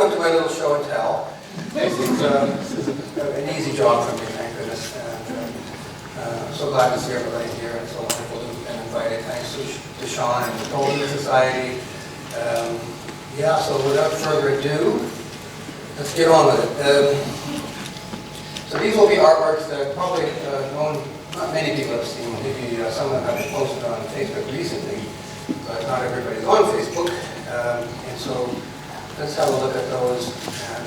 welcome to my little show and tell. This is an easy job for me, thank goodness. And I'm so glad to see everybody here. It's so wonderful to be invited. Thanks to Sean and the Tolkien Society. Yeah, so without further ado, let's get on with it. So these will be artworks that probably not many people have seen. Maybe some of them have been posted on Facebook recently, but not everybody's on Facebook. And so let's have a look at those,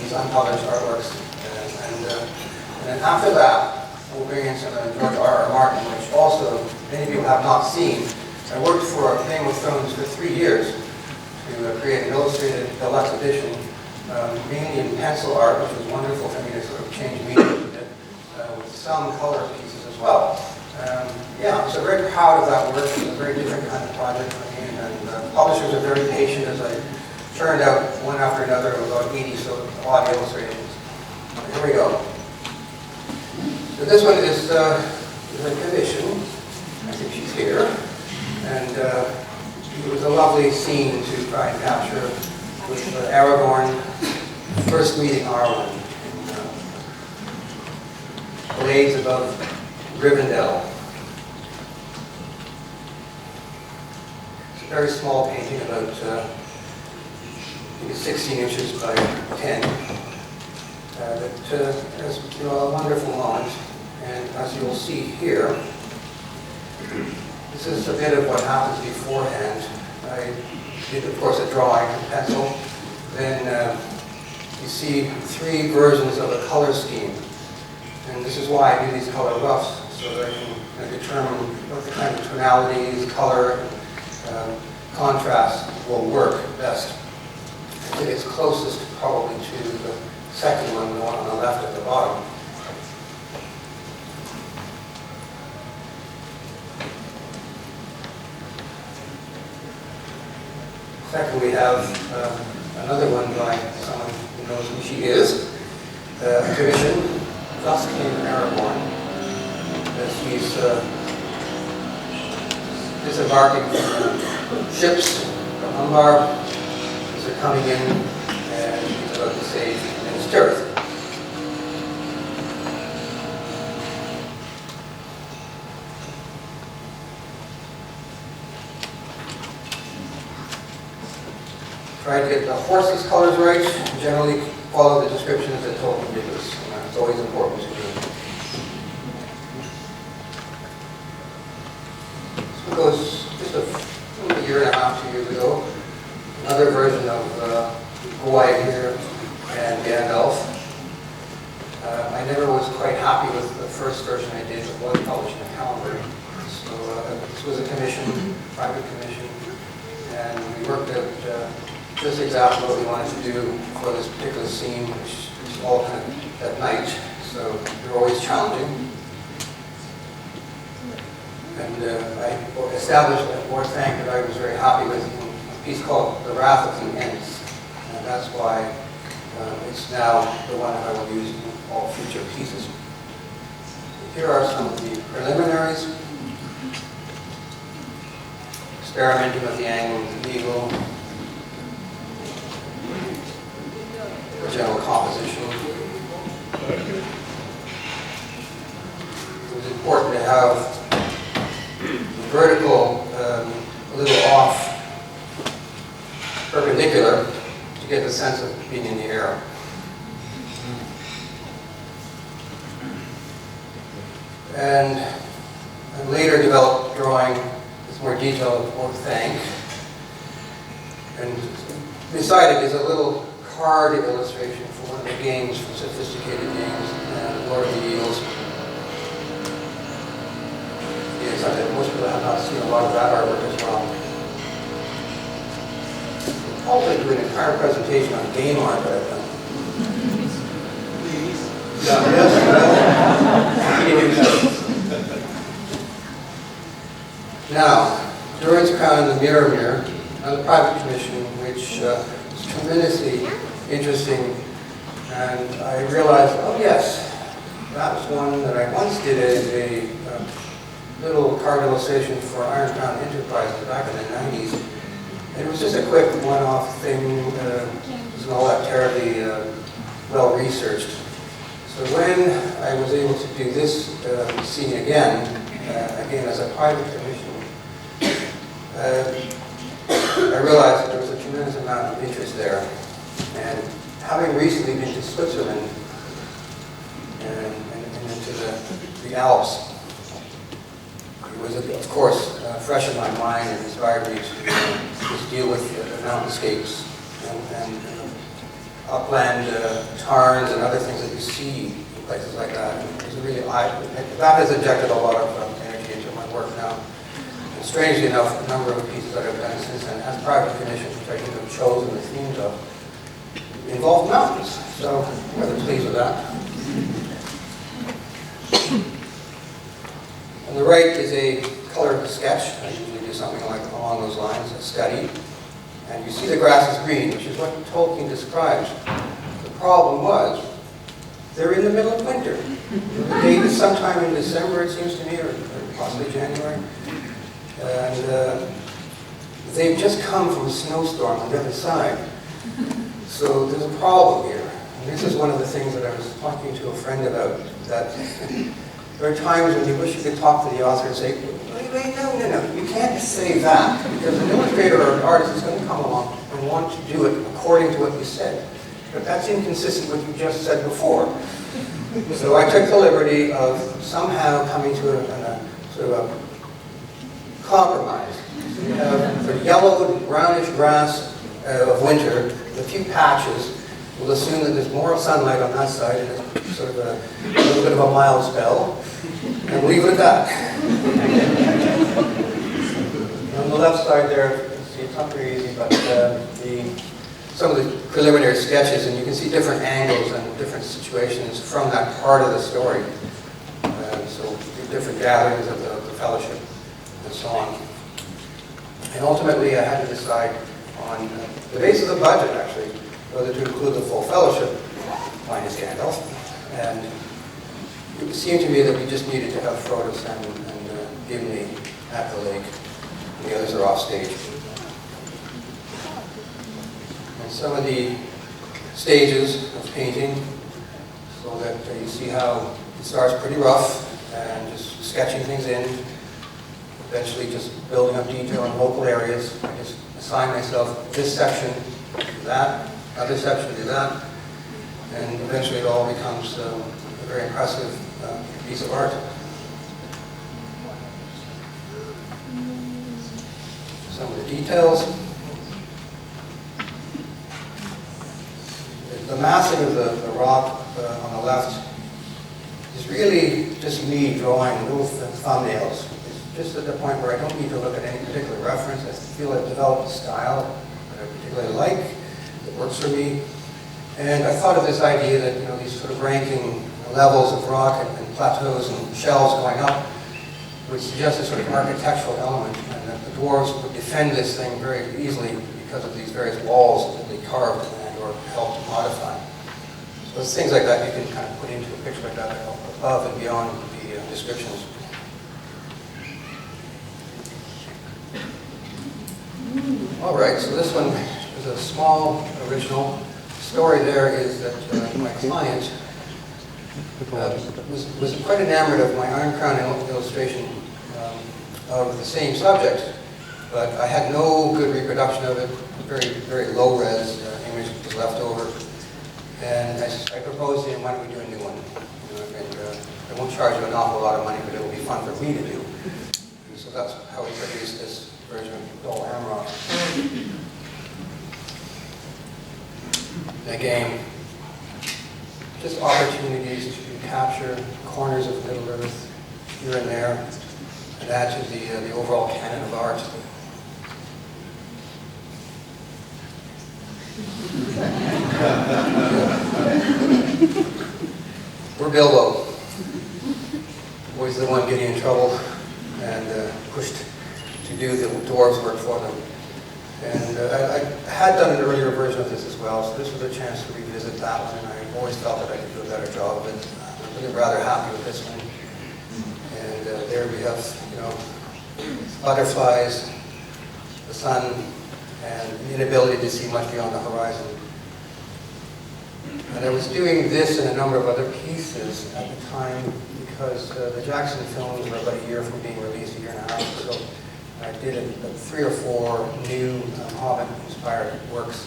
these unpublished artworks. And then after that, we'll bring in some of J.R.R. Martin, which also many people have not seen. I worked for Game of Thrones for 3 years to create an illustrated deluxe edition, mainly in pencil art, which was wonderful for me to sort of change medium a bit, with some color pieces as well. Yeah, so very proud of that work. It's a very different kind of project for me, and publishers are very patient as I churned out one after another of about 80 sort of odd illustrations. Here we go. So this one is a commission. I think she's here. And it was a lovely scene to try and capture with Aragorn first meeting Arwen in glades above Rivendell. It's a very small painting, about maybe 16 inches by 10. That has a wonderful moment. And as you'll see here, this is a bit of what happens beforehand. I did, of course, a drawing in pencil. Then you see 3 versions of a color scheme. And this is why I do these color roughs, so that I can determine what the kind of tonalities, color, contrast will work best. I think it's closest probably to the second one, the one on the left at the bottom. Second, we have another one by someone who knows who she is, a commission, thus came Aragorn, as he's disembarking from ships from Umbar, as they're coming in, and he's about to save Minas Tirith. Try to get the horses' colors right, and generally follow the descriptions that Tolkien gives us. It's always important to do. So it goes just a year and a half, 2 years ago. Another version of Goy here and Gandalf. I never was quite happy with the first version I did, but was published in a calendar. So this was a commission, private commission, and we worked out just exactly what we wanted to do for this particular scene, which is all kind of at night, so they're always challenging. And I established or thanked that I was very happy with a piece called The Wrath of the Ents, and that's why it's now the one that I will use in all future pieces. Here are some of the preliminaries. Experimenting with the angle of the eagle. General composition. It was important to have the vertical a little off perpendicular to get the sense of being in the air. And I later developed drawing with more detail or thank. And beside it is a little card illustration for one of the games, from sophisticated games, Lord of the Eagles. Yes, I think most people have not seen a lot of that artwork as well. I'll probably do an entire presentation on game art that I've done. Please. Yeah, yes. Now, Durin's Crown and the Mirror, another private commission, which was tremendously interesting, and I realized, oh yes, that was one that I once did as a little card illustration for Iron Crown Enterprises back in the 90s, It was just a quick one-off thing. It wasn't all that terribly well-researched. So when I was able to do this scene again as a private commission, I realized that there was a tremendous amount of interest there. And having recently been to Switzerland and into the Alps, it was, of course, fresh in my mind and inspired me to just deal with the mountainscapes and upland tarns and other things that you see in places like that. And it was really, that has injected a lot of energy into my work now. And strangely enough, a number of pieces that I've done since then, as private commissions, which I think have chosen the themes of, involve mountains. So I'm rather pleased with that. On the right is a color sketch. I usually do something along those lines, a study. And you see the grass is green, which is what Tolkien describes. The problem was, they're in the middle of winter. The date is sometime in December, it seems to me, or possibly January. And they've just come from a snowstorm on the other side. So there's a problem here. And this is one of the things that I was talking to a friend about, that there are times when you wish you could talk to the author and say, wait, no, you can't just say that, because an illustrator or an artist is going to come along and want to do it according to what you said. But that's inconsistent with what you just said before. So I took the liberty of somehow coming to a sort of a compromise. So you have the yellowed, brownish grass of winter, with a few patches. We'll assume that there's more sunlight on that side and it's sort of a little bit of a mild spell, and we'll leave it at that. On the left side there, you see it's not very easy, but some of the preliminary sketches, and you can see different angles and different situations from that part of the story. So different gatherings of the fellowship and so on. And ultimately I had to decide on the basis of the budget, actually, whether to include the full fellowship minus Gandalf. And it seemed to me that we just needed to have Frodo, Sam, and Gimli at the lake. And the others are off stage. And some of the stages of painting, so that you see how it starts pretty rough and just sketching things in, eventually just building up detail in local areas. I just assign myself this section, do that, other section, do that, and eventually it all becomes a very impressive piece of art. Some of the details. The massing of the rock on the left is really just me drawing little thumbnails. It's just at the point where I don't need to look at any particular reference. I feel I've developed a style that I particularly like, that works for me. And I thought of this idea that, these sort of ranking levels of rock and plateaus and shelves going up would suggest a sort of architectural element, and that the dwarves would defend this thing very easily because of these various walls that they carved and or helped modify. So it's things like that you can kind of put into a picture like that above and beyond the descriptions. All right, so this one is a small original. The story there is that my client was quite enamored of my Iron Crown illustration of the same subject, but I had no good reproduction of it. Very, very low res image was left over, and I proposed to him, why don't we do a new one? I won't charge you an awful lot of money, but it will be fun for me to do. And so that's how we produced this version of J.R.R. Again, just opportunities to capture corners of Middle Earth here and there, and add to the overall canon of art. We're Bilbo, always the one getting in trouble and pushed to do the dwarves' work for them. And I had done an earlier version of this as well, so this was a chance to revisit that one, and I always felt that I could do a better job of it. I'm really rather happy with this one. And there we have, butterflies, the sun, and an inability to see much beyond the horizon. And I was doing this and a number of other pieces at the time because the Jackson films were about a year from being released, a year and a half. So I did 3 or 4 new Hobbit-inspired works.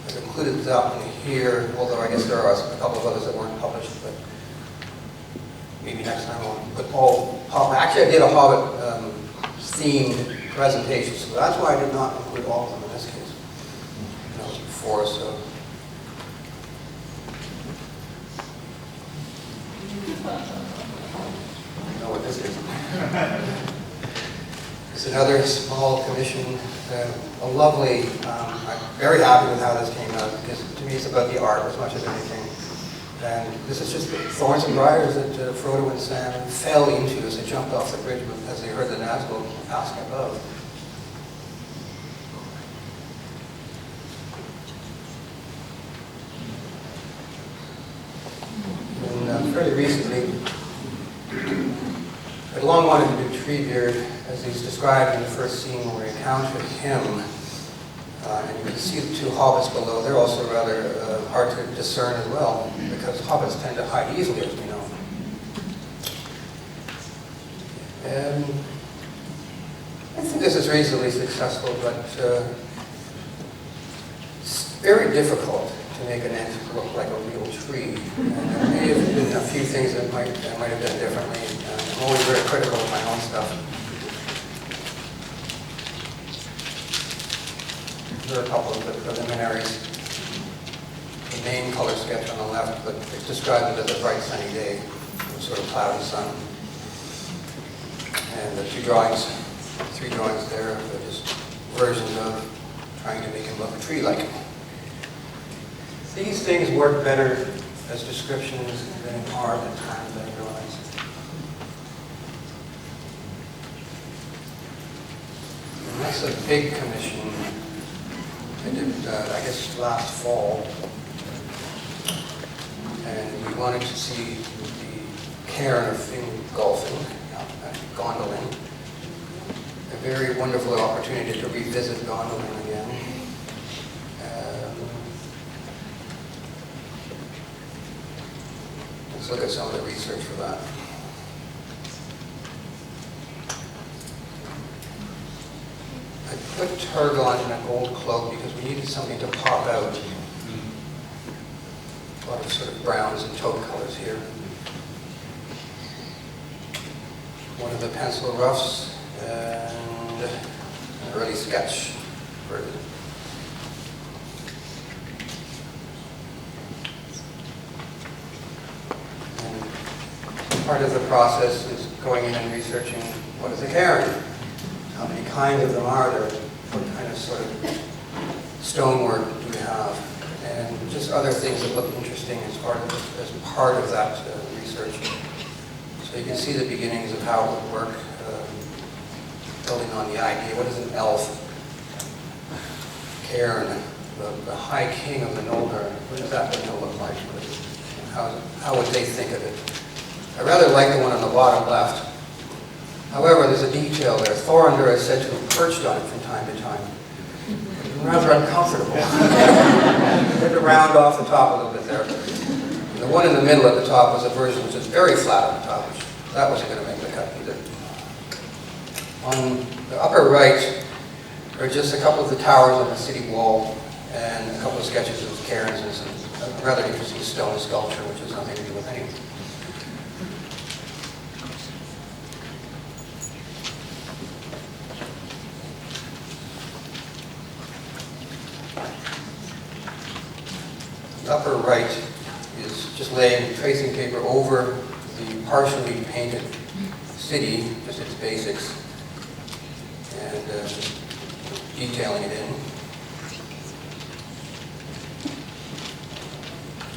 I've included that one here, although I guess there are a couple of others that weren't published, but maybe next time I'll put all Hobbit. Actually, I did a Hobbit themed presentation, so that's why I did not include all of them in this case. That was before, so. I know what this is. It's another small commission, a lovely, I'm very happy with how this came out, because to me it's about the art as much as anything. And this is just the thorns and briars that Frodo and Sam fell into as they jumped off the bridge as they heard the Nazgul passing above. And fairly recently, I'd long wanted to do Treebeard, as he's described in the first scene where we encountered him. And you can see the 2 hobbits below. They're also rather hard to discern as well, because hobbits tend to hide easily, as we know. And I think this is reasonably successful, but it's very difficult to make an ent look like a real tree. And there may have been a few things that I might have done differently. I'm always very critical of my own stuff. There are a couple of the preliminaries. The main color sketch on the left, but it describes it as a bright sunny day, a sort of cloudy sun. And the 3 drawings there are just versions of trying to make him look tree-like. These things work better as descriptions than in art at times, I realize. And that's a big commission. I did, I guess, last fall, and we wanted to see the cairn of Fingolfin, Gondolin. A very wonderful opportunity to revisit Gondolin again. Let's look at some of the research for that. I put Turgon in a gold cloak because we needed something to pop out. A lot of sort of browns and taupe colors here. One of the pencil roughs and an early sketch version. And part of the process is going in and researching what is a cairn. How many kinds of them are there? What kind of sort of stonework do we have? And just other things that look interesting as part of that research. So you can see the beginnings of how it would work, building on the idea. What is an elf? Cairn, the High King of the Noldor. What does that look like? How would they think of it? I rather like the one on the bottom left. However, there's a detail there. Thorondor is said to have perched on it from time to time. Rather uncomfortable. You had to round off the top a little bit there. And the one in the middle at the top was a version which is very flat on the top, which that wasn't going to make the cut either. On the upper right are just a couple of the towers on the city wall and a couple of sketches of cairns and some rather interesting stone sculpture, which has nothing to do with anything. The upper right is just laying tracing paper over the partially painted city, just its basics, and detailing it in.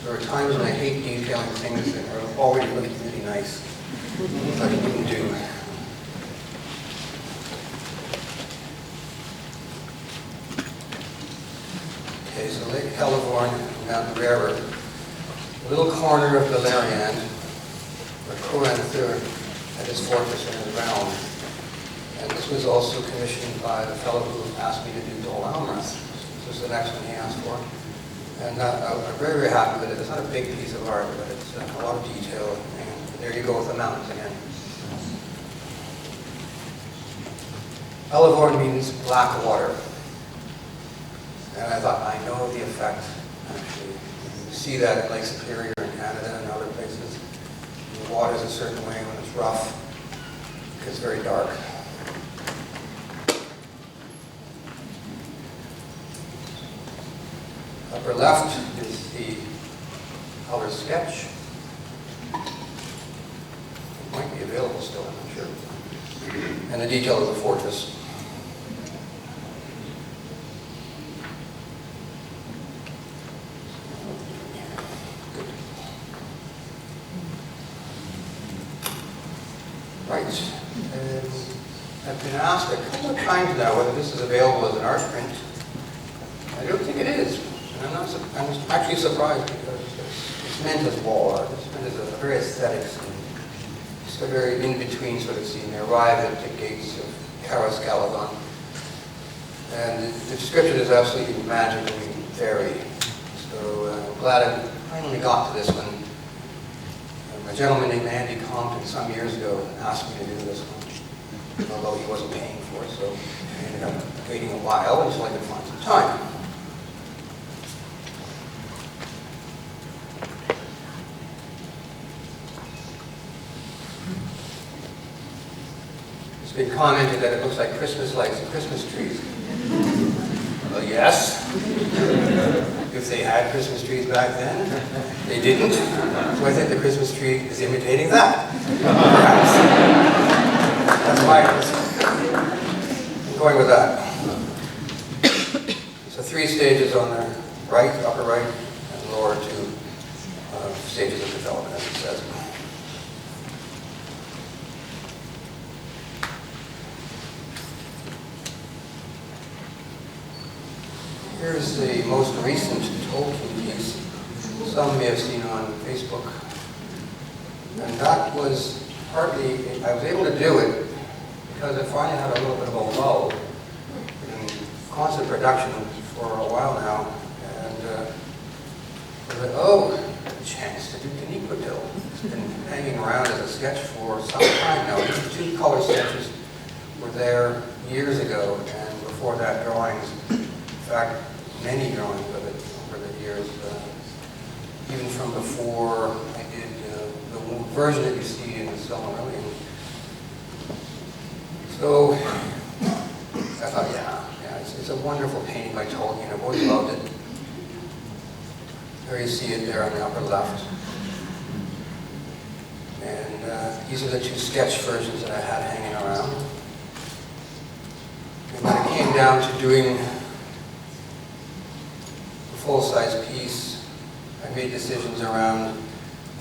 There are times when I hate detailing things that are already looking really nice, but it wouldn't do. Okay, so Lake Helleborn, Mount Rarer, a little corner of Beleriand, where Coran III had his fortress and his realm. And this was also commissioned by the fellow who asked me to do Dol Amroth. This was the next one he asked for. And I'm very, very happy with it. It's not a big piece of art, but it's a lot of detail. And there you go with the mountains again. Elevor means black water. And I thought, I know the effect, actually. You see that in Lake Superior in Canada and other places. The water's a certain way when it's rough. It gets very dark. Upper left is the color sketch. It might be available still, I'm not sure. And the detail of the fortress. Right. I've been asked a couple of times now whether this is available as an art print. I don't think it is. And I'm actually surprised because it's meant as wall art. It's meant as a very aesthetic scene. It's a very in-between sort of scene. They arrive at the gates of Caras Galadon. And the description is absolutely magically varied. So I'm glad I finally got to this one. A gentleman named Andy Compton some years ago asked me to do this one, although he wasn't paying for it, so I ended up waiting a while until I could find some time. It's been commented that it looks like Christmas lights and Christmas trees. Well, yes. If they had Christmas trees back then, they didn't. So I think the Christmas tree is imitating that. That's my guess. I'm going with that. So 3 stages on the right, upper right, and lower 2 stages of development, as it says. Here's the most recent Tolkien piece. Some may have seen on Facebook. And that was partly, I was able to do it because I finally had a little bit of a lull in constant production for a while now. And I thought, oh, a chance to do Caniquetil. It's been hanging around as a sketch for some time now. These 2 color sketches were there years ago, and before that, drawings. In fact, many drawings of it over the years, even from before I did the version that you see in the Silmarillion. So I thought, yeah, it's a wonderful painting by Tolkien. I've always loved it. There you see it there on the upper left. And these are the 2 sketch versions that I had hanging around. And when it came down to doing full-size piece, I made decisions around,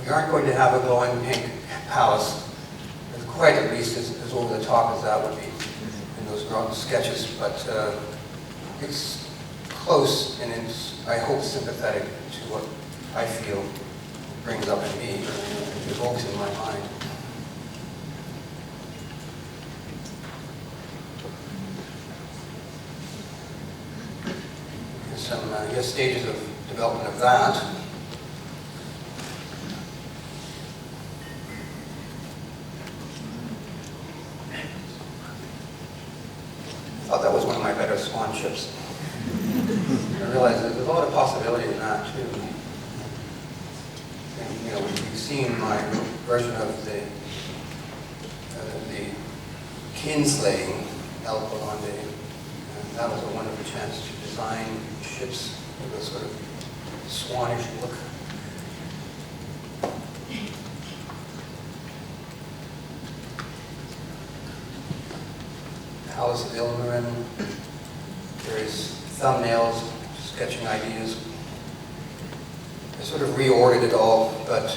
we aren't going to have a glowing pink palace, quite at least as over the top as that would be in those sketches, but it's close and it's, I hope, sympathetic to what I feel brings up in me, and evokes in my mind. Some stages of development of that. I thought that was one of my better swan ships. I realized there's a lot of possibility in that too. And, you know, you've seen my version of the kinslaying El Polonde, and that was a wonderful chance to design ships with a sort of swanish look. Palace of Ilmarin, various thumbnails, sketching ideas. I sort of reordered it all, but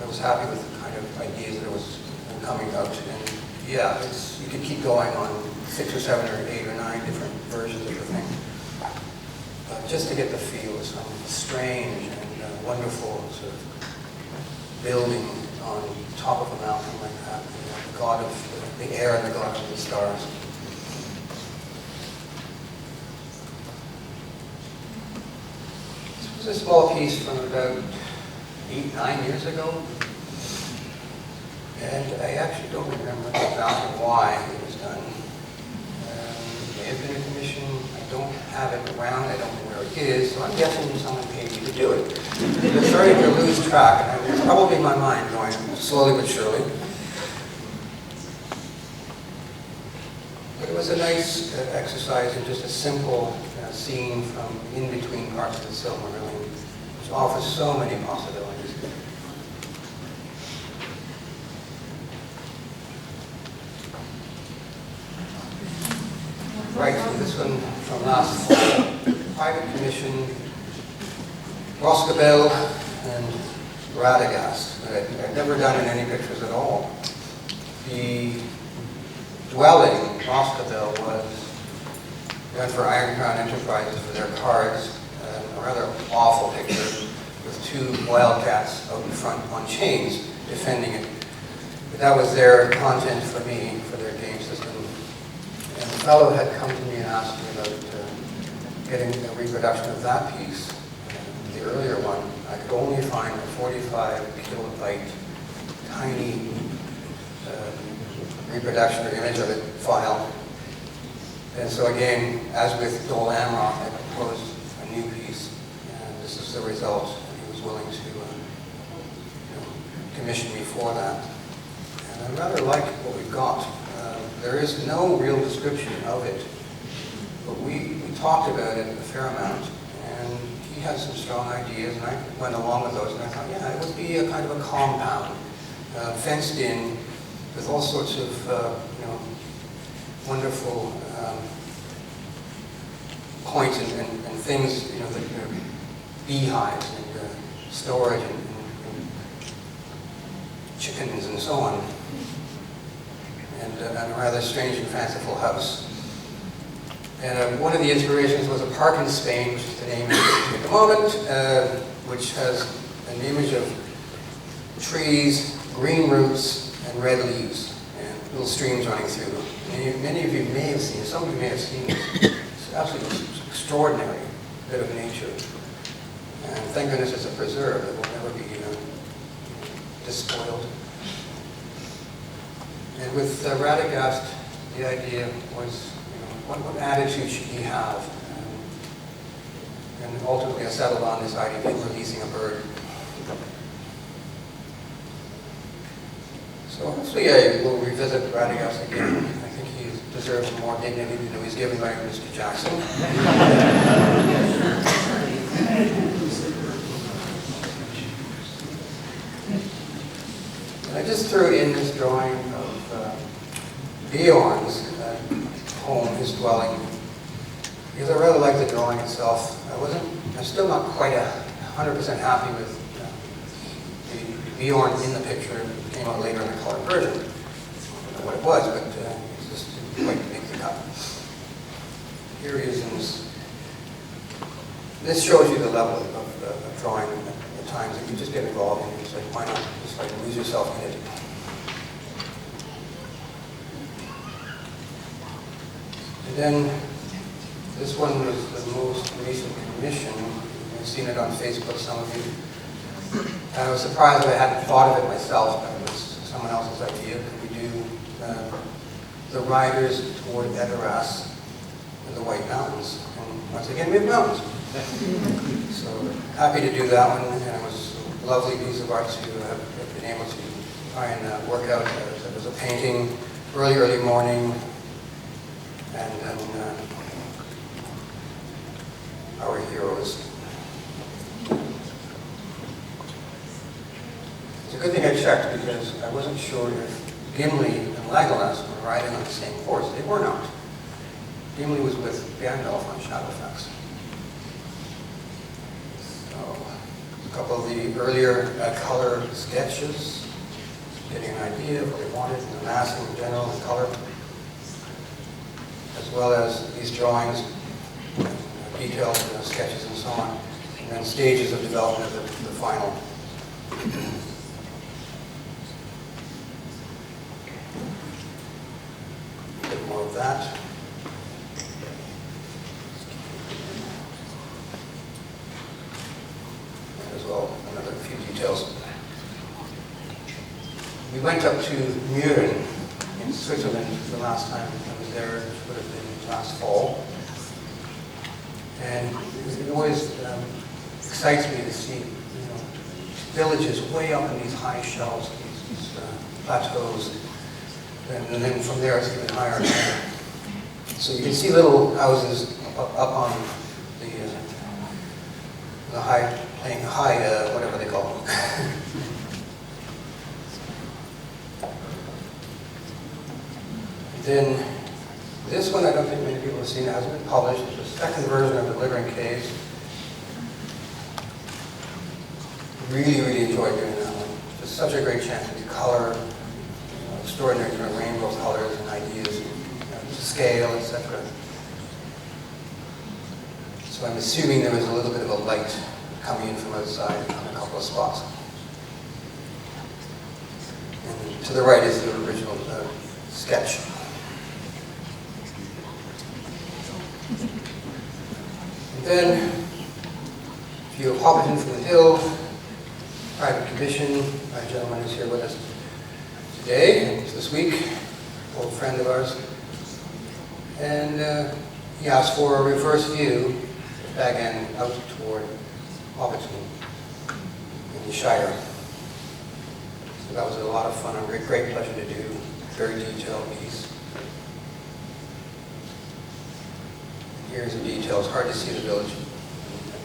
I was happy with the kind of ideas that was coming out. And yeah, you could keep going on 6 or 7 or 8 or 9 different versions of the thing. Just to get the feel of some strange and wonderful sort of building on top of a mountain like that, the god of the air and the god of the stars. This was a small piece from about 8-9 years ago, and I actually don't remember exactly why it was done. It may have been a commission. I don't have it around. I don't know where it is, so I'm guessing someone paid me to do it. I'm starting to lose track, and it's probably in my mind going slowly but surely. But it was a nice exercise in just a simple scene from in between parts of the Silmarillion, which offers so many possibilities. Right, so this one from last fall, private commission, Roscabel and Radagast, that I'd never done in any pictures at all. The dwelling, Roscabel, was done for Iron Crown Enterprises for their cards, a rather awful picture with 2 wildcats out in front on chains defending it. But that was their content for me, for their game system. And the fellow had come to me and asked me about getting a reproduction of that piece. The earlier one, I could only find a 45 kilobyte tiny reproduction or image of it file. And so again, as with Dol Amroth, I proposed a new piece, and this is the result. He was willing to commission me for that. And I rather like what we've got. There is no real description of it, but we talked about it a fair amount, and he had some strong ideas, and I went along with those, and I thought, yeah, it would be a kind of a compound, fenced in, with all sorts of, wonderful points and things, that beehives and storage and chickens and so on. And a rather strange and fanciful house. And one of the inspirations was a park in Spain, which is the name at the moment, which has an image of trees, green roots, and red leaves, and little streams running through them. Many of you may have seen it, some of you may have seen it. It's absolutely extraordinary bit of nature. And thank goodness it's a preserve that will never be despoiled. And with Radagast, the idea was, what attitude should he have? And ultimately I settled on this idea of him releasing a bird. So hopefully I will revisit Radagast again. I think he deserves more dignity than he's given by Mr. Jackson. I just threw in this drawing of Bjorn's home, his dwelling, because I rather like the drawing itself. I'm still not quite 100% happy with the Bjorn in the picture. It came out later in the colored version. I don't know what it was, but it just didn't quite make the cut. Here he is in this. This shows you the level of drawing at times that you just get involved in. It's like, why not just lose yourself in it? And then this one was the most recent commission. You've seen it on Facebook, some of you. And I was surprised that I hadn't thought of it myself, but it was someone else's idea. Could we do the riders toward Edoras and the White Mountains? And once again, we have mountains. So happy to do that one, and it was a lovely piece of art to have been able to try and work out. It was a painting early morning, and then our heroes. It's a good thing I checked, because I wasn't sure if Gimli and Legolas were riding on the same horse. They were not. Gimli was with Gandalf on Shadowfax. So, a couple of the earlier color sketches, getting an idea of what they wanted, and the masking in general, and color, as well as these drawings, detailed sketches and so on, and then stages of development of the final. that. And as well, another few details. We went up to Mürren in Switzerland the last time I was there, which would have been last fall. And it always excites me to see villages way up in these high shelves, these plateaus, and then from there it's even higher and higher. So you can see little houses up on the high, whatever they call them. Then this one I don't think many people have seen. It hasn't been published. It's the second version of The Living Caves. Really, really enjoyed doing that one. Just such a great chance to color, extraordinary kind of rainbow colors and ideas, scale, etc. So I'm assuming there was a little bit of a light coming in from outside on a couple of spots. And to the right is the original sketch. And then, view of Hobbiton from the hill, private commission by a gentleman who's here with us today, and this week, old friend of ours. And he asked for a reverse view, back end out toward Hobbiton in the Shire. So that was a lot of fun, a great pleasure to do, very detailed piece. Here's the details, hard to see the village,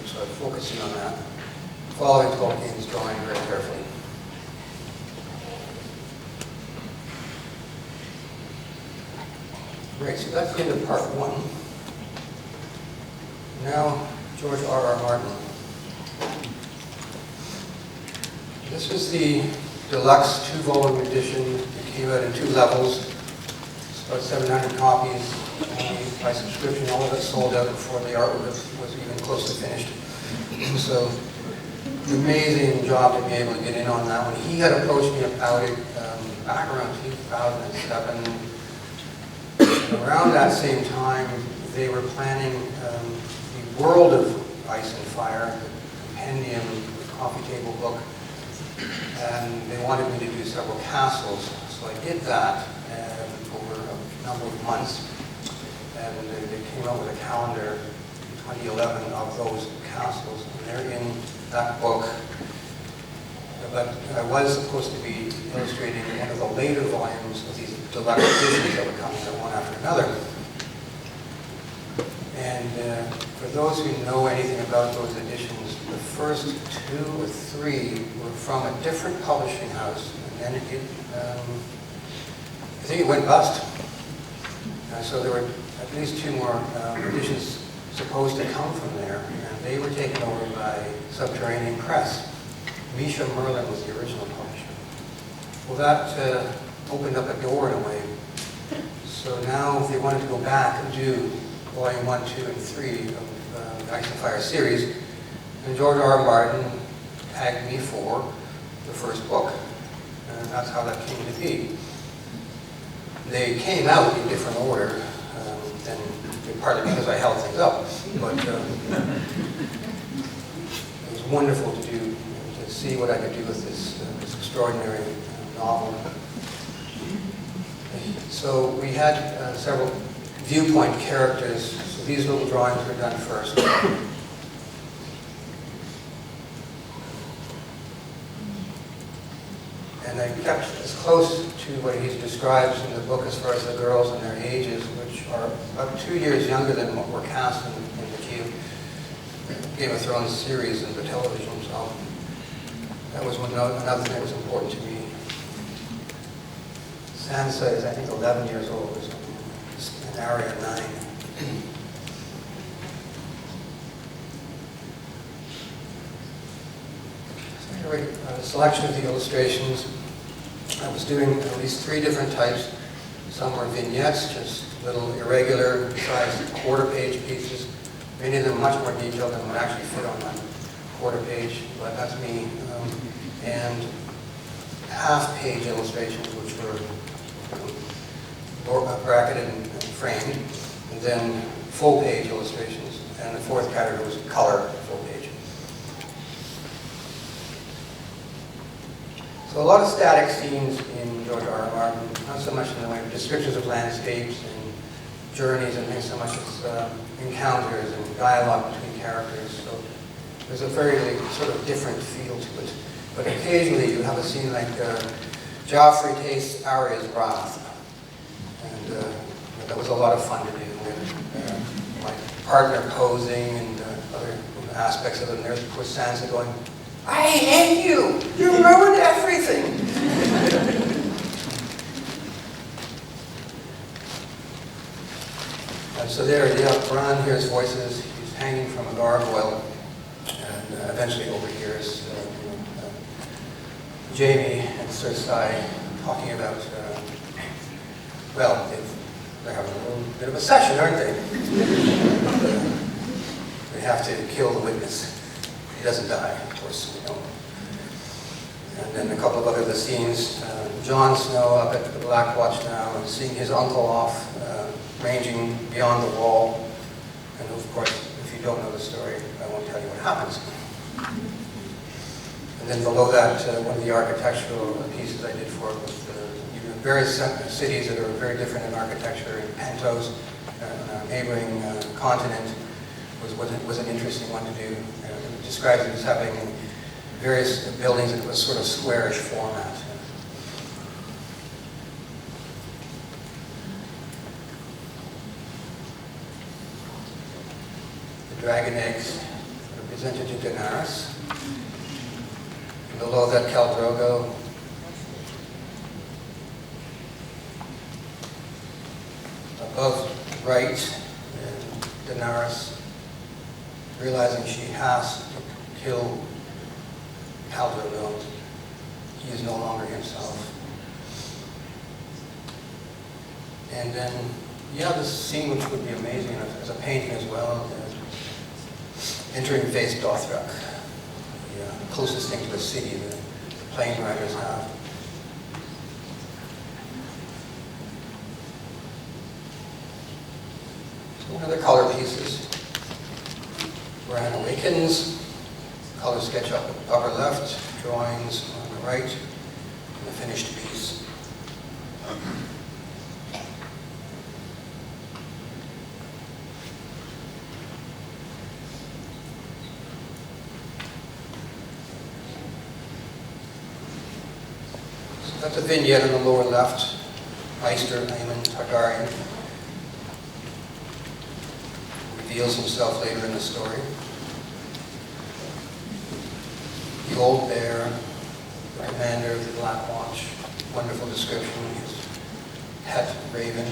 so I'm focusing on that, following Tolkien's drawing very carefully. Great, so that's the end of part one. Now, J.R.R. Martin. This was the deluxe 2-volume edition. It came out in 2 levels. It's about 700 copies by subscription. All of it sold out before the artwork was even close to finished. So, an amazing job to be able to get in on that one. He had approached me about it back around 2007. Around that same time, they were planning the World of Ice and Fire, the compendium, the coffee table book, and they wanted me to do several castles. So I did that over a number of months, and they came out with a calendar in 2011 of those castles, and they're in that book. But I was supposed to be illustrating one of the later volumes of these deluxe editions that were coming out one after another. And for those who know anything about those editions, the first 2 or 3 were from a different publishing house, and then I think it went bust. So there were at least 2 more editions supposed to come from there, and they were taken over by Subterranean Press. Misha Merlin was the original publisher. Well, that opened up a door in a way. So now they wanted to go back and do volume 1, 2, and 3 of the Ice and Fire series, and J.R.R. Martin tagged me for the first book, and that's how that came to be. They came out in different order, and partly because I held things up, but it was wonderful to do, to see what I could do with this extraordinary novel. So we had several viewpoint characters, so these little drawings were done first. And I kept as close to what he describes in the book as far as the girls and their ages, which are about 2 years younger than what were cast in the Game of Thrones series and the television. So that was another thing that was important to me. Sansa is, I think, 11 years old or something, and Arya 9. So anyway, a selection of the illustrations. I was doing at least 3 different types. Some were vignettes, just little irregular sized quarter-page pieces. Many of them much more detailed than would actually fit on that quarter page, but that's me. And half-page illustrations, which were bracketed and framed, and then full-page illustrations, and the fourth category was color full-page. So a lot of static scenes in J.R.R. Martin, not so much in the way of descriptions of landscapes and journeys and things, so much as encounters and dialogue between characters. So there's a very sort of different feel to it. But occasionally you have a scene like Joffrey tastes Arya's wrath. And that was a lot of fun to do. With my partner posing and other aspects of it. And there's poor Sansa going, "I hate you! You ruined everything!" And so there, Bran hears voices. He's hanging from a gargoyle, and eventually overhears Jaime and Cersei talking about, well, they're having a little bit of a session, aren't they? They have to kill the witness. He doesn't die, of course, we know. And then a couple of other scenes. Jon Snow up at the Black Watch now and seeing his uncle off, ranging beyond the wall. And of course, if you don't know the story, I won't tell you what happens. And then below that, one of the architectural pieces I did for it was various cities that are very different in architecture. In Pentos, a neighboring continent, was an interesting one to do. It describes it as having various buildings in a sort of squarish format. The dragon eggs are presented to Daenerys. And below that, Khal Drogo. Above right, Daenerys, realizing she has to kill Khal Drogo. He is no longer himself. And then, this scene which would be amazing as a painting as well, entering Face Dothrak, the closest thing to the city that the plane riders have. So one of the color pieces. Bran Awakens, color sketch up upper left, drawings on the right, and the finished piece. So that's a vignette on the lower left, Maester Aemon Targaryen. Reveals himself later in the story. The old bear, the commander of the Black Watch, wonderful description, his pet raven.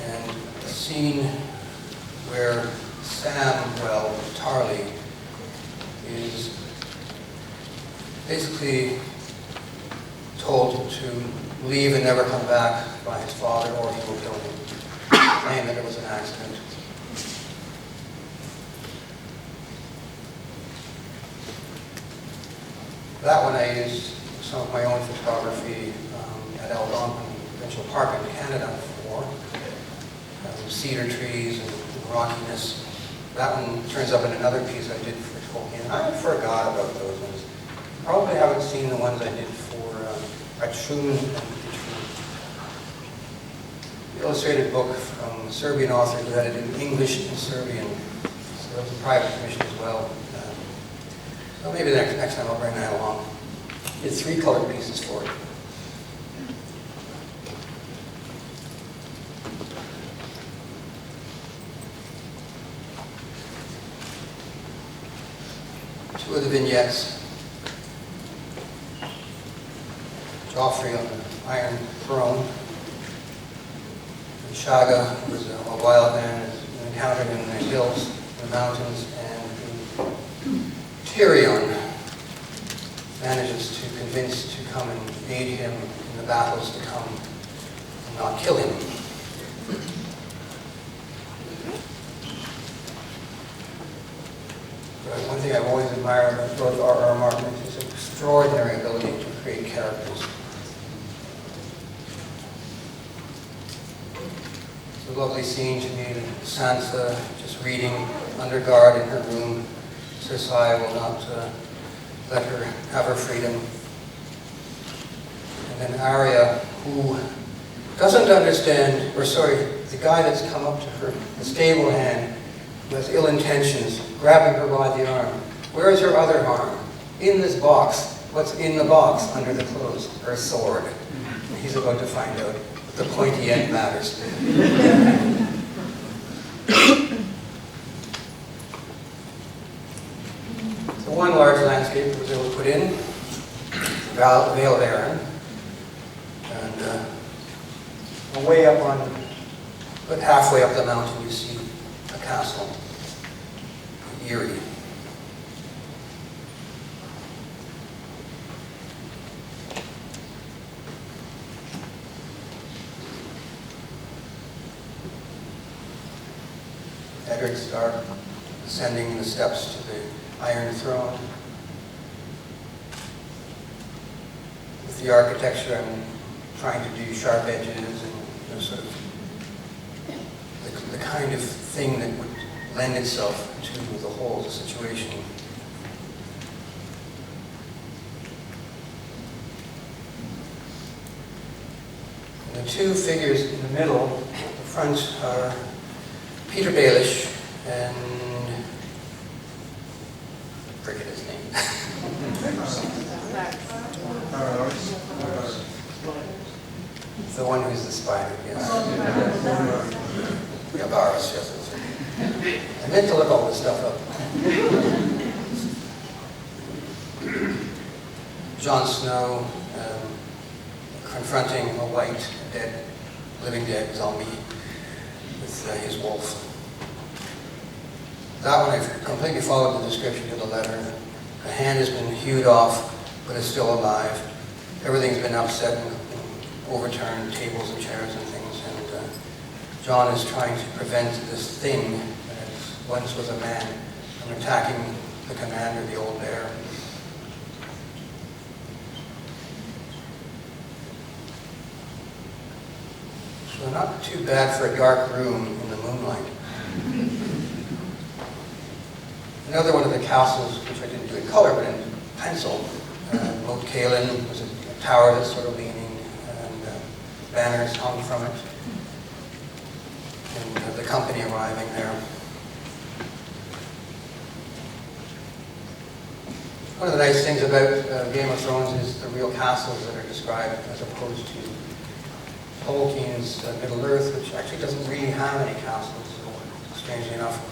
And a scene where Tarly is basically told to leave and never come back by his father or he will kill him. Claim that it was an accident. That one I used some of my own photography at Algonquin Provincial Park in Canada for cedar trees and rockiness. That one turns up in another piece I did for Tolkien. I forgot about those ones. Probably haven't seen the ones I did for Atshun and illustrated book from a Serbian author who had it in English and Serbian. So it was a private commission as well. So maybe next time I'll bring that along. Did 3 colored pieces for it. Two of the vignettes. Joffrey on the Iron Throne. Shaga was a wild man encountered in the hills, the mountains, and Tyrion manages to convince to come and aid him in the battles to come and not kill him. But one thing I've always admired about J.R.R. Martin is his extraordinary ability to create characters. a lovely scene to me. Sansa just reading under guard in her room. Cersei will not let her have her freedom. And then Arya, who doesn't understand, the guy that's come up to her, the stable hand, who has ill intentions, grabbing her by the arm. Where is her other arm? In this box. What's in the box under the clothes? Her sword. He's about to find out. The pointy end matters. So one large landscape was able to put in, the Vale of Arryn, and way up on, about halfway up the mountain, you see a castle, Eyrie. Eddard Stark ascending the steps to the Iron Throne. With the architecture, I'm trying to do sharp edges and sort of the kind of thing that would lend itself to the whole situation. And the two figures in the middle, the front, are Peter Baelish and I forget his name. The one who's the spider, yes. Yeah, Varys, yes. I meant to look all this stuff up. Jon Snow confronting a white, dead, living dead zombie with his wolf. That one I've completely followed the description of the letter. The hand has been hewed off, but is still alive. Everything's been upset and overturned, tables and chairs and things, and Jon is trying to prevent this thing that once was a man from attacking the commander, the old bear. So not too bad for a dark room in the moonlight. Another one of the castles, which I didn't do in color, but in pencil, Moat Cailin was a tower that's sort of leaning, and banners hung from it, and the company arriving there. One of the nice things about Game of Thrones is the real castles that are described, as opposed to Tolkien's Middle Earth, which actually doesn't really have any castles, strangely enough.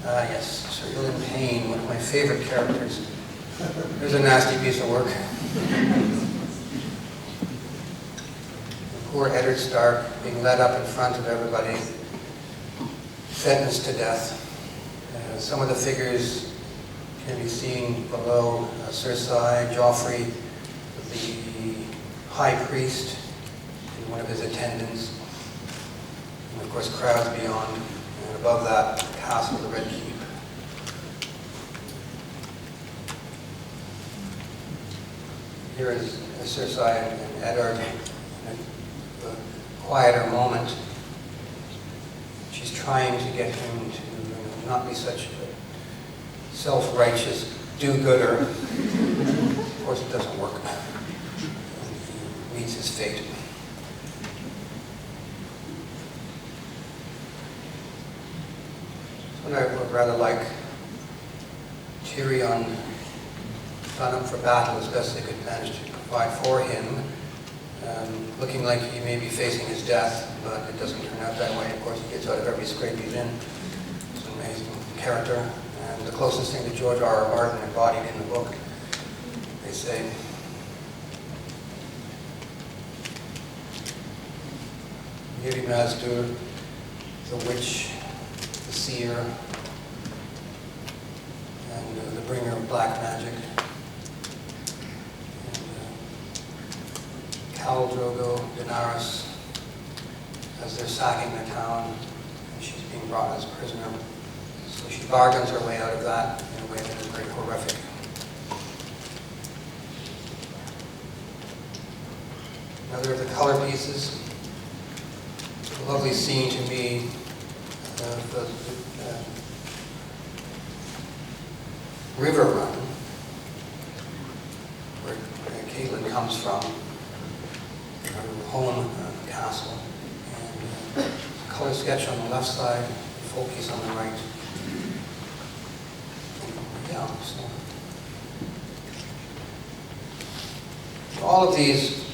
Yes, Sir Ilan Payne, one of my favorite characters. There's a nasty piece of work. Poor Eddard Stark being led up in front of everybody, sentenced to death. Some of the figures can be seen below. Cersei, Joffrey, the High Priest, and one of his attendants. And of course, crowds beyond. And above that, the castle of the Red Keep. Here is Cersei and Eddard in a quieter moment. She's trying to get him to not be such a self-righteous do-gooder. Of course, it doesn't work. He meets his fate. And I would rather like Tyrion done up for battle as best they could manage to provide for him, looking like he may be facing his death, but it doesn't turn out that way. Of course, he gets out of every scrape he's in. It's an amazing character, and the closest thing to J.R.R. Martin embodied in the book, they say. Yuri Mazdur, the witch, the seer, and the bringer of black magic. Khal Drogo, Daenerys, as they're sacking the town, and she's being brought as a prisoner. So she bargains her way out of that in a way that is very horrific. Another of the color pieces. A lovely scene to me of the river run, where Caitlin comes from, her home castle. And color sketch on the left side, full piece on the right. Yeah, so all of these,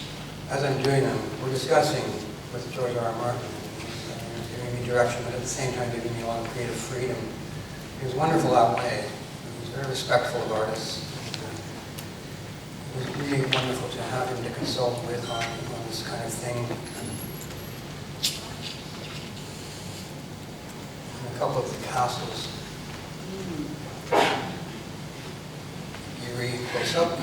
as I'm doing them, we're discussing with J.R.R. Martin. He's giving me direction, but at the same time giving me a lot of creative freedom. He was wonderful that way. He was very respectful of artists. It was really wonderful to have him to consult with on this kind of thing. And a couple of the castles. Eerie close up.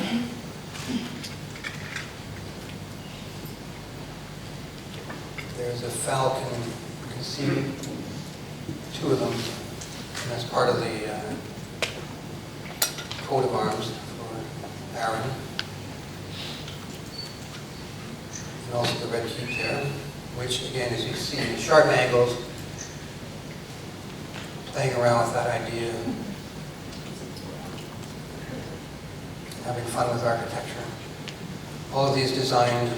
There's a falcon, you can see two of them, and that's part of the coat of arms for Aaron. And also the red keep there, which again, as you see, sharp angles, playing around with that idea, having fun with architecture. All of these designed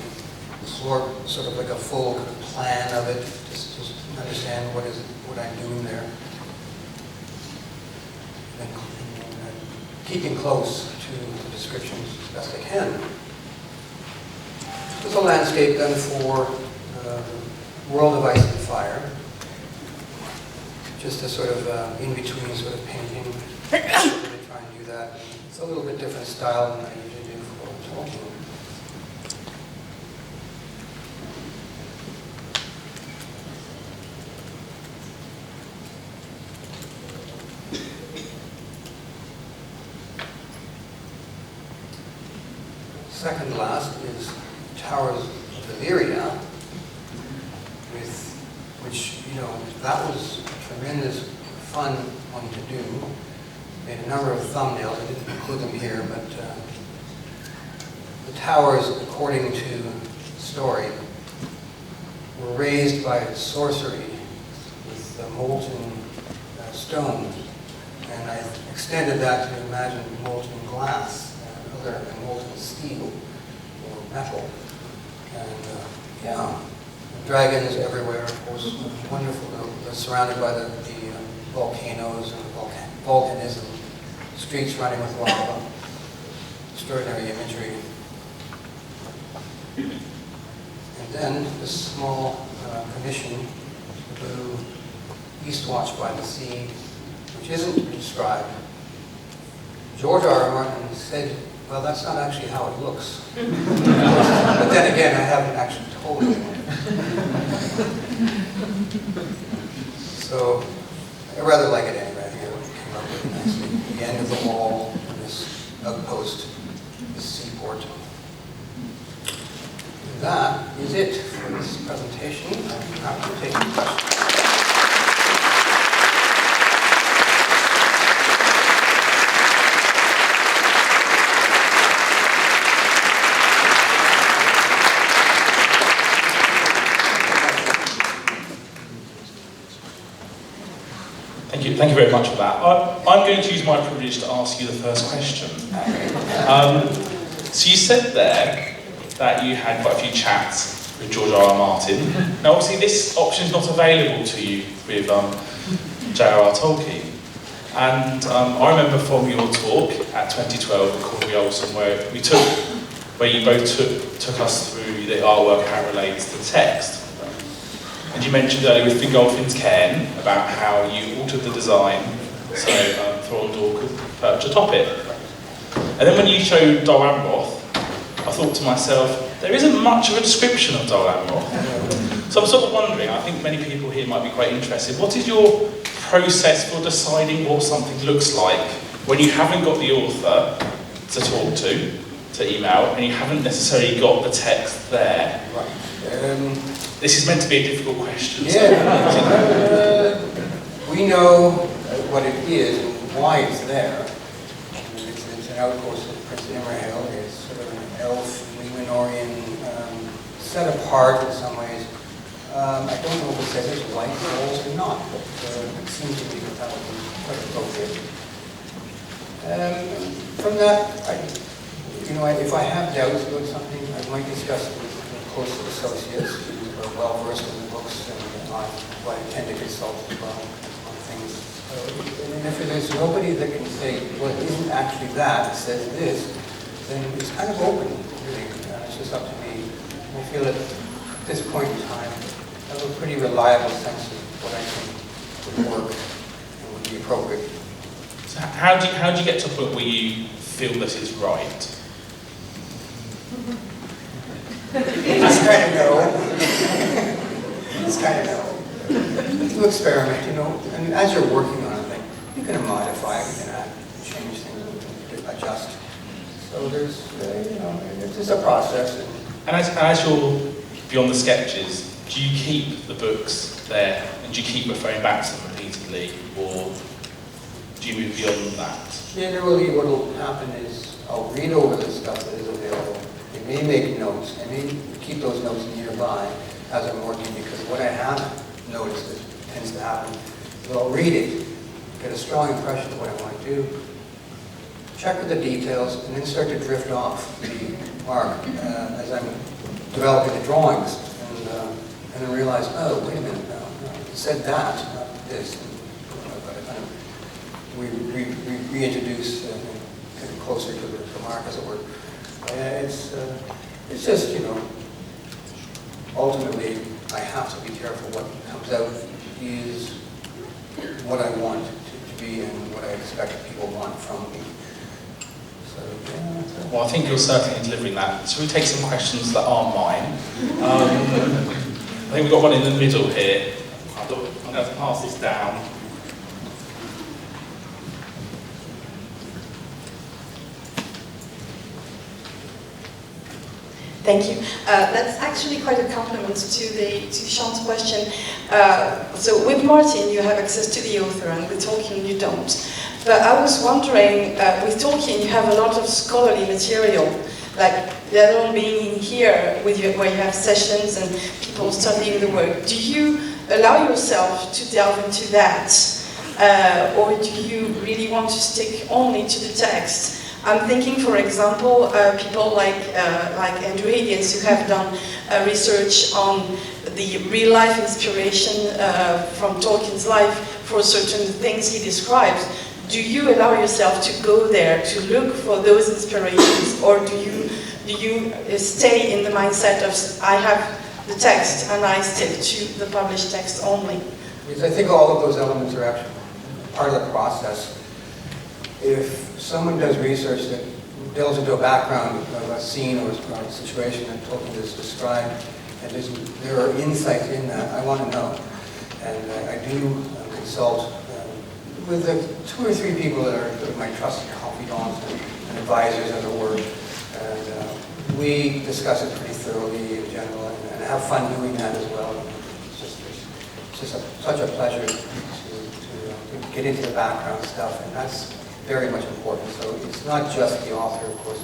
sort of like a full plan of it, just understand what I'm doing there. And keeping close to the descriptions as best I can. There's a landscape then for World of Ice and Fire. Just a sort of in-between sort of painting. I really try and do that. It's a little bit different style than I usually do for Tolkien. Second last is Towers of Valyria, which, you know, that was a tremendous fun one to do. Made a number of thumbnails, I didn't include them here, but the towers, according to the story, were raised by sorcery with molten stone. And I extended that to imagine molten glass and molten steel or metal. And yeah, dragons everywhere, of course, wonderful. They're surrounded by the volcanoes and volcanism, streets running with lava, extraordinary imagery. And then this small commission, the blue East Watch by the Sea, which isn't described. J.R.R. Martin said, well, that's not actually how it looks. But then again, I haven't actually told anyone. So, I rather like it anyway. I think it came up really nicely. The end of the wall, and this outpost, this seaport. And that is it for this presentation. I'm happy to take your questions. Thank you very much for that. I'm going to use my privilege to ask you the first question. So you said there that you had quite a few chats with J.R.R. Martin. Now obviously this option is not available to you with J.R.R. Tolkien. And I remember from your talk at 2012 at Cornwall Olsen where you both took us through the artwork and how it relates to the text. And you mentioned earlier with Fingolfin's Cairn about how you altered the design so Thorondor could perch atop it. And then when you showed Dol Amroth, I thought to myself, there isn't much of a description of Dol Amroth. So I'm sort of wondering, I think many people here might be quite interested, what is your process for deciding what something looks like when you haven't got the author to talk to email, and you haven't necessarily got the text there? Right. This is meant to be a difficult question. Yeah, we know what it is and why it's there. It's an outpost of Prince Imrahil. It's sort of an elf, Numenorian hard in some ways. I don't know if it says it's white walls or not, but it seems to be that would be quite appropriate. From that, if I have doubts about something, I might discuss it with close associates who are well versed in the books, and who I tend to consult as well on things. And if there's nobody that can say, well, it isn't actually that, it says this, then it's kind of open, really. It's just up to me. I feel at this point in time, I have a pretty reliable sense of what I think would work and would be appropriate. So how do you get to a point where you feel this is right? Just kind of know. Just kind of know. You experiment, and as you're working on a thing, you can modify it, you can add, change things, you can adjust. So there's, it's just a process. And as you're beyond the sketches, do you keep the books there, and do you keep referring back to them repeatedly, or do you move beyond that? Generally, what will happen is I'll read over the stuff that is available. I may make notes. I may keep those notes nearby as I'm working, because what I haven't noticed that tends to happen is I'll read it, get a strong impression of what I want to do, check with the details, and then start to drift off the mark as I'm developing the drawings, and then realize, oh, wait a minute, no, it said that, not this. We reintroduce kind of closer to the mark, as it were. It's just, ultimately, I have to be careful what comes out is what I want to be and what I expect people want from me. So, yeah. Well, I think you're certainly delivering that. Shall we take some questions that aren't mine? I think we've got one in the middle here. I'm going to pass this down. Thank you. That's actually quite a compliment to Sean's question. So with Martin, you have access to the author, and with Tolkien, you don't. But I was wondering, with Tolkien, you have a lot of scholarly material, like let alone being in here with you, where you have sessions and people studying the work. Do you allow yourself to delve into that, or do you really want to stick only to the text? I'm thinking, for example, people like Andrew Higgins, who have done research on the real-life inspiration from Tolkien's life for certain things he describes. Do you allow yourself to go there to look for those inspirations, or do you stay in the mindset of I have the text and I stick to the published text only? Because I think all of those elements are actually part of the process. If someone does research that delves into a background of a scene or a situation that Tolkien has described, and there are insights in that, I want to know. And I do consult with the 2 or 3 people that are sort of my trusted confidants and advisors, as it were. And we discuss it pretty thoroughly in general, and have fun doing that as well. It's just such a pleasure to get into the background stuff, and that's very much important. So it's not just the author, of course.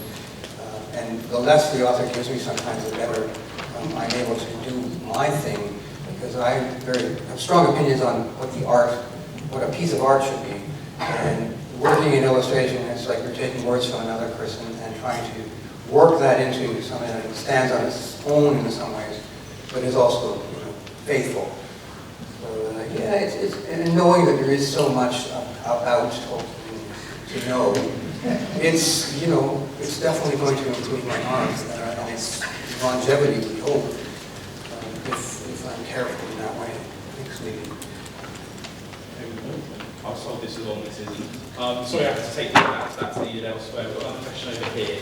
And the less the author gives me sometimes, the better I'm able to do my thing, because I have strong opinions on what a piece of art should be. And working in illustration, it's like you're taking words from another person and trying to work that into something that stands on its own in some ways, but is also faithful. So and knowing that there is so much about Tolkien to know, it's definitely going to improve my art and its longevity, we hope, if I'm careful in that way. Thanks, Lee. I'll solve this as long as this isn't. Sorry, I have to take that's needed elsewhere. We've got another question over here.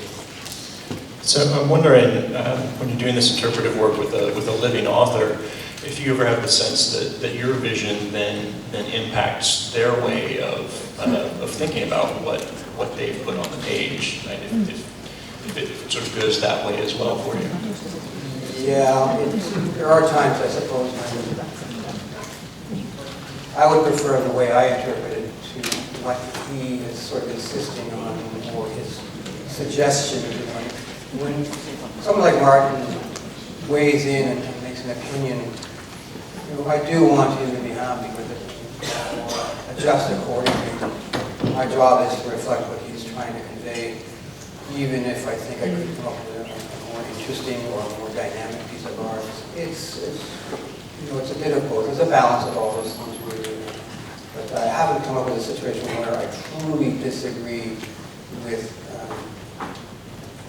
So I'm wondering, when you're doing this interpretive work with a living author, if you ever have the sense that your vision then impacts their way of thinking about what they've put on the page, right? If it sort of goes that way as well for you. Yeah, there are times, I suppose, when I would prefer the way I interpret it to what he is sort of insisting on, or his suggestion. When someone like Martin weighs in and makes an opinion, I do want him to be happy with it, adjust accordingly. My job is to reflect what he's trying to convey, even if I think I could come up with a more interesting or a more dynamic piece of art. It's a bit of both. There's a balance of all those things, really. But I haven't come up with a situation where I truly disagree with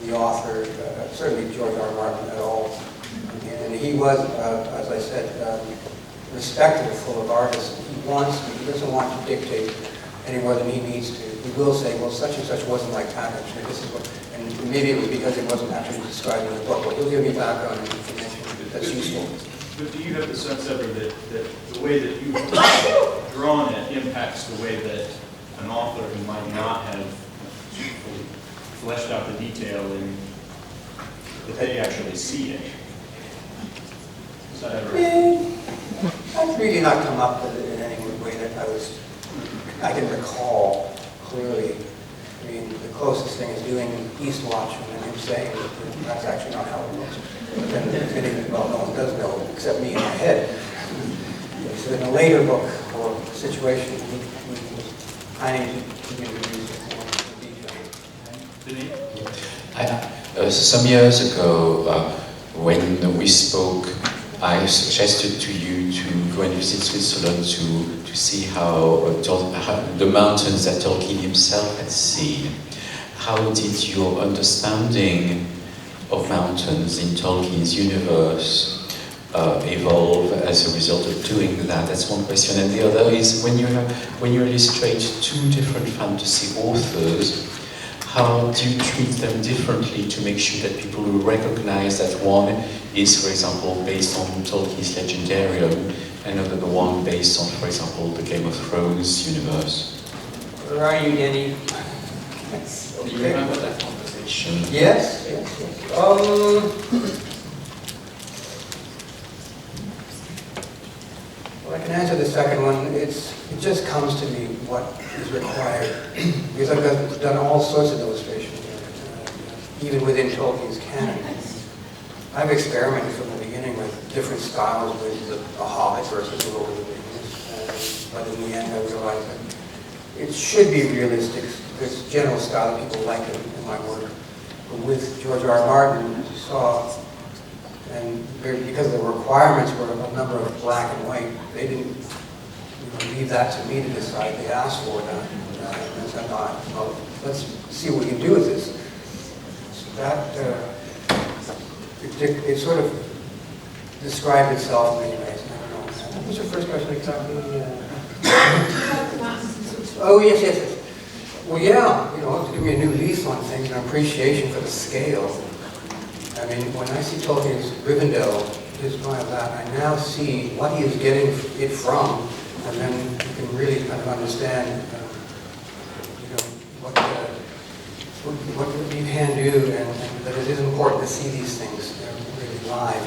the author, certainly J.R.R. Martin at all. And he was, as I said, respected, full of artists. He doesn't want to dictate any more than he needs to. He will say, well, such and such wasn't like that, actually. This is what, and maybe it was because it wasn't actually described in the book, but he'll give me background and information that's useful. But do you have the sense ever that the way that you've drawn it impacts the way that an author who might not have fleshed out the detail in that they actually see it? Is that ever? I've really not come up with it in any way that I can recall clearly. I mean, the closest thing is doing Eastwatch and him saying that that's actually not how it looks. But then, well, no one does know except me in my head. So in a later book or situation, I need to give reviews with more detail. Some years ago, when we spoke, I suggested to you to go and visit Switzerland to see how the mountains that Tolkien himself had seen. How did your understanding of mountains in Tolkien's universe evolve as a result of doing that? That's one question. And the other is, when you illustrate two different fantasy authors, how do you treat them differently to make sure that people will recognize that one is, for example, based on Tolkien's Legendarium, and another one based on, for example, the Game of Thrones universe? Where are you, Denny? Do you remember that conversation? Yes. Well, I can answer the second one. It just comes to me what is required. Because I've done all sorts of illustrations, even within Tolkien's canon. I've experimented from the beginning with different styles, with a Hobbit versus the Lord of the Rings. But in the end, I realized that it should be realistic. There's a general style that people like in my work. But with J.R.R. Martin, as you saw, and because the requirements were a number of black and white, they didn't leave that to me to decide. They asked for that. And I said, well, let's see what we can do with this. So that, it sort of described itself in many ways. I don't know. What was your first question exactly? Oh, yes. Well, yeah, to give me a new lease on things, an appreciation for the scale. I mean, when I see Tolkien's Rivendell, his mind of that, I now see what he is getting it from, and then you can really kind of understand, what you can do, and that it is important to see these things really live,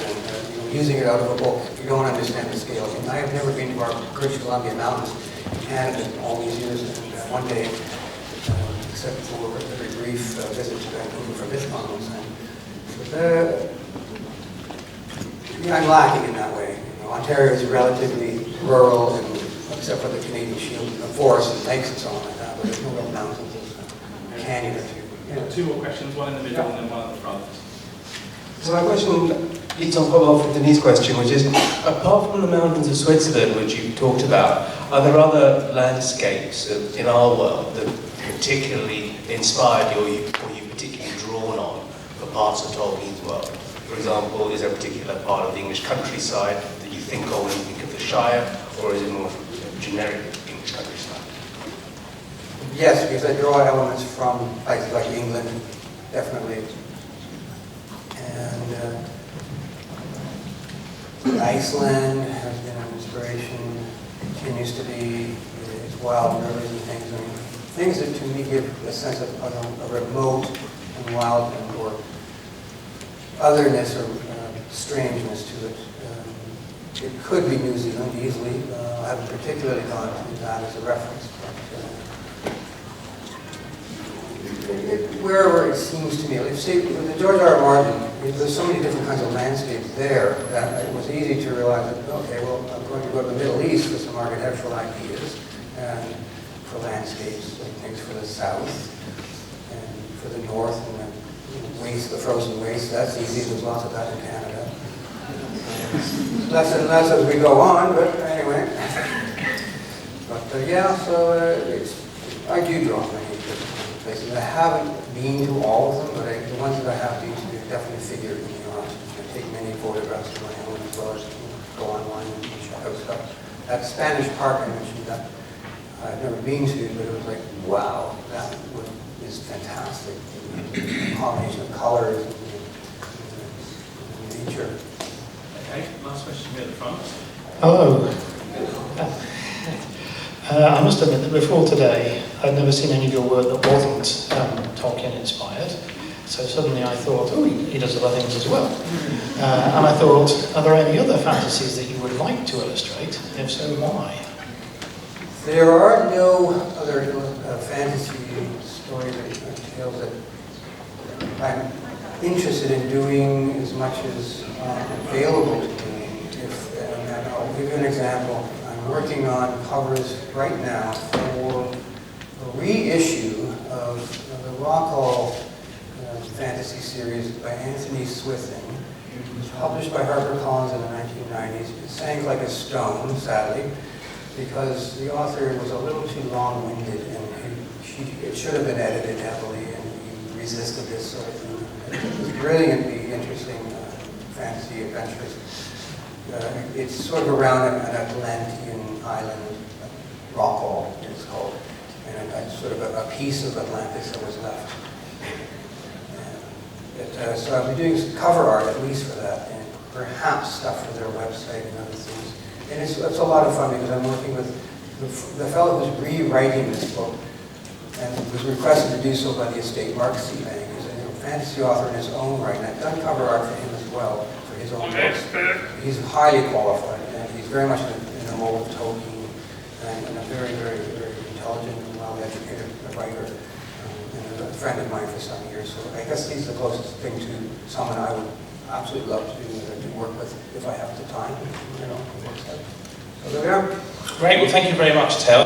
and using it out of a book, you don't understand the scale. I mean, I have never been to our British Columbia mountains in Canada in all these years, and one day, except for a very brief visit to Vancouver for this conference, I'm lacking in that way. Ontario is relatively rural, and except for the Canadian Shield, forests and lakes and so on like that, but there's no real mountains. There's a canyon or two. Yeah. Two more questions, one in the middle and then one at the front. So my question leads on quite well from Denise' question, which is, apart from the mountains of Switzerland, which you talked about, are there other landscapes in our world that particularly inspired you or you particularly drawn on for parts of Tolkien's world? For example, is there a particular part of the English countryside that you think of when you think of the Shire, or is it more generic English countryside? Yes, because I draw elements from places like England, definitely. And Iceland has been an inspiration, continues to be. It's wild rivers and things. I mean, things that to me give a sense of a remote and wild or otherness or strangeness to it. It could be New Zealand easily. I haven't particularly gone to that as a reference. But wherever it seems to me, say with the J.R.R. Martin, there's so many different kinds of landscapes there that it was easy to realize that, okay, well, I'm going to go to the Middle East for some architectural ideas, and for landscapes, and things for the south, and for the north, and the waste, the frozen waste. That's easy. There's lots of that in Canada. Less and less as we go on, but anyway. But yeah, so I do draw many different places. I haven't been to all of them, but the ones that I have been to definitely figure in the art. I take many photographs of my own as well as go online and check out stuff. That Spanish park I mentioned, that I've never been to, but it was like, wow, that is fantastic. The combination of colors and nature. Okay, last question here at the front. Hello. I must admit that before today, I'd never seen any of your work that wasn't Tolkien inspired. So suddenly I thought, oh, he does other things as well. And I thought, are there any other fantasies that you would like to illustrate? If so, why? There are no other fantasy stories or tales that I'm interested in doing as much as available to me. And I'll give you an example. I'm working on covers right now for a reissue of the Rockall fantasy series by Anthony Swithin. It was published by HarperCollins in the 1990s. It sank like a stone, sadly, because the author was a little too long-winded, and it should have been edited heavily, and he resisted this sort of thing. It was brilliantly interesting fantasy adventures. It's sort of around an Atlantean island, Rockall it's called, and sort of a piece of Atlantis that was left. So I'll be doing some cover art at least for that, and perhaps stuff for their website and other things. And it's a lot of fun because I'm working with the fellow who's rewriting this book, and was requested to do so by the estate. Mark Seabank is a fantasy author in his own right, and I've done cover art for him as well, for his own books. He's highly qualified, and he's very much in the mold of Tolkien, and a very, very, very intelligent and well-educated writer, and a friend of mine for some years. So I guess he's the closest thing to someone I would absolutely love to work with if I have the time. So there we are. Great, well thank you very much, Tel.